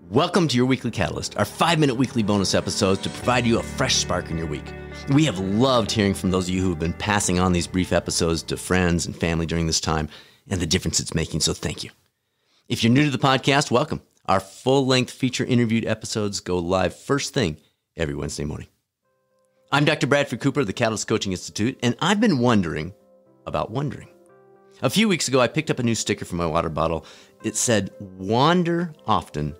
Welcome to your Weekly Catalyst, our 5-minute weekly bonus episodes to provide you a fresh spark in your week. We have loved hearing from those of you who have been passing on these brief episodes to friends and family during this time and the difference it's making, so thank you. If you're new to the podcast, welcome. Our full-length feature interviewed episodes go live first thing every Wednesday morning. I'm Dr. Bradford Cooper of the Catalyst Coaching Institute, and I've been wondering about wondering. A few weeks ago, I picked up a new sticker for my water bottle. It said, "Wander often,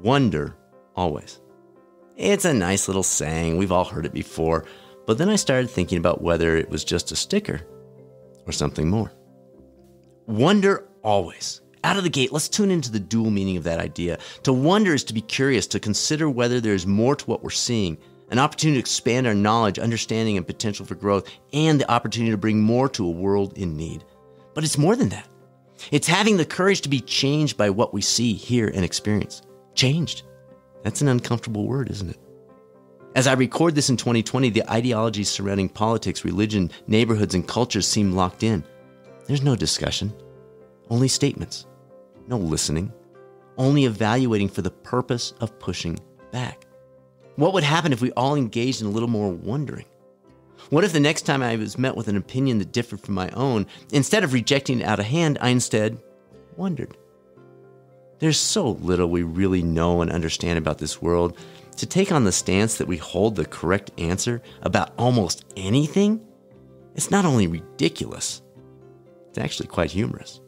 wonder always." It's a nice little saying. We've all heard it before. But then I started thinking about whether it was just a sticker or something more. Wonder always. Out of the gate, let's tune into the dual meaning of that idea. To wonder is to be curious, to consider whether there's more to what we're seeing, an opportunity to expand our knowledge, understanding, and potential for growth, and the opportunity to bring more to a world in need. But it's more than that. It's having the courage to be changed by what we see, hear, and experience. Changed. That's an uncomfortable word, isn't it? As I record this in 2020, the ideologies surrounding politics, religion, neighborhoods, and cultures seem locked in. There's no discussion, only statements, no listening, only evaluating for the purpose of pushing back. What would happen if we all engaged in a little more wondering? What if the next time I was met with an opinion that differed from my own, instead of rejecting it out of hand, I instead wondered? There's so little we really know and understand about this world. To take on the stance that we hold the correct answer about almost anything, it's not only ridiculous, it's actually quite humorous.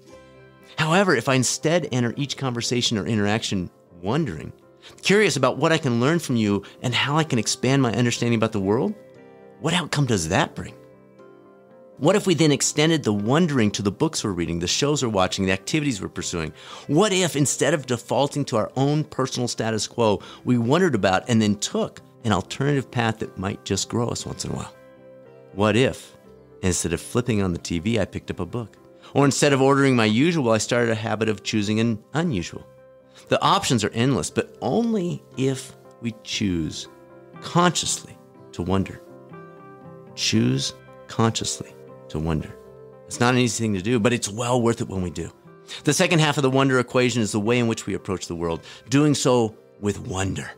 However, if I instead enter each conversation or interaction wondering, curious about what I can learn from you and how I can expand my understanding about the world, what outcome does that bring? What if we then extended the wondering to the books we're reading, the shows we're watching, the activities we're pursuing? What if, instead of defaulting to our own personal status quo, we wondered about and then took an alternative path that might just grow us once in a while? What if, instead of flipping on the TV, I picked up a book? Or instead of ordering my usual, I started a habit of choosing an unusual? The options are endless, but only if we choose consciously to wonder. Choose consciously to wonder. It's not an easy thing to do, but it's well worth it when we do. The second half of the wonder equation is the way in which we approach the world, doing so with wonder,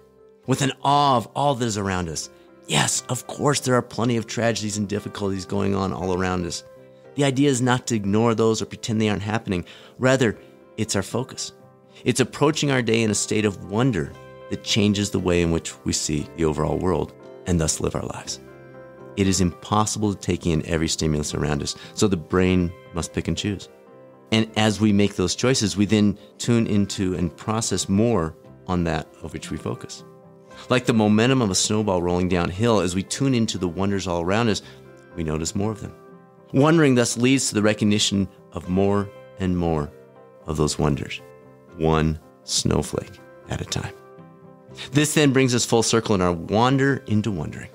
with an awe of all that is around us. Yes, of course, there are plenty of tragedies and difficulties going on all around us. The idea is not to ignore those or pretend they aren't happening. Rather, it's our focus. It's approaching our day in a state of wonder that changes the way in which we see the overall world and thus live our lives. It is impossible to take in every stimulus around us, so the brain must pick and choose. And as we make those choices, we then tune into and process more on that of which we focus. Like the momentum of a snowball rolling downhill, as we tune into the wonders all around us, we notice more of them. Wondering thus leads to the recognition of more and more of those wonders, one snowflake at a time. This then brings us full circle in our wander into wondering.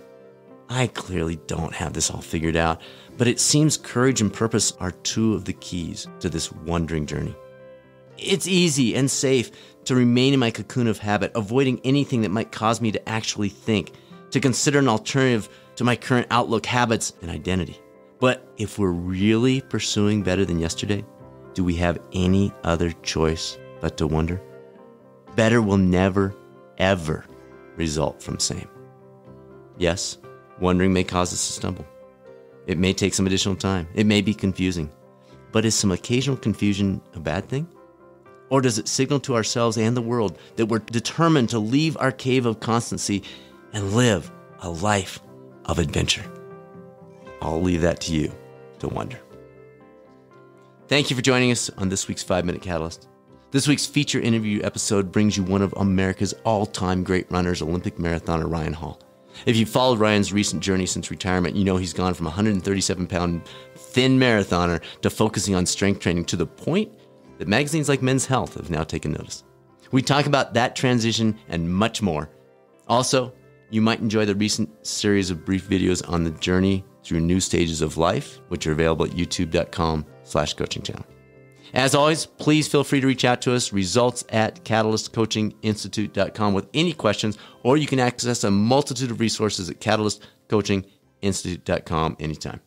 I clearly don't have this all figured out, but it seems courage and purpose are two of the keys to this wondering journey. It's easy and safe to remain in my cocoon of habit, avoiding anything that might cause me to actually think, to consider an alternative to my current outlook, habits, and identity. But if we're really pursuing better than yesterday, do we have any other choice but to wonder? Better will never, ever result from same. Yes, wondering may cause us to stumble. It may take some additional time. It may be confusing. But is some occasional confusion a bad thing? Or does it signal to ourselves and the world that we're determined to leave our cave of constancy and live a life of adventure? I'll leave that to you to wonder. Thank you for joining us on this week's 5-Minute Catalyst. This week's feature interview episode brings you one of America's all-time great runners, Olympic marathoner Ryan Hall. If you followed Ryan's recent journey since retirement, you know he's gone from a 137-pound thin marathoner to focusing on strength training to the point that magazines like Men's Health have now taken notice. We talk about that transition and much more. Also, you might enjoy the recent series of brief videos on the journey through new stages of life, which are available at youtube.com/coaching channel. As always, please feel free to reach out to us, results@catalystcoachinginstitute.com with any questions, or you can access a multitude of resources at catalystcoachinginstitute.com anytime.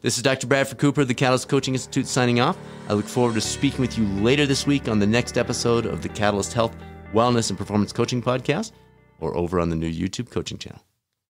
This is Dr. Bradford Cooper of the Catalyst Coaching Institute signing off. I look forward to speaking with you later this week on the next episode of the Catalyst Health, Wellness and Performance Coaching Podcast or over on the new YouTube coaching channel.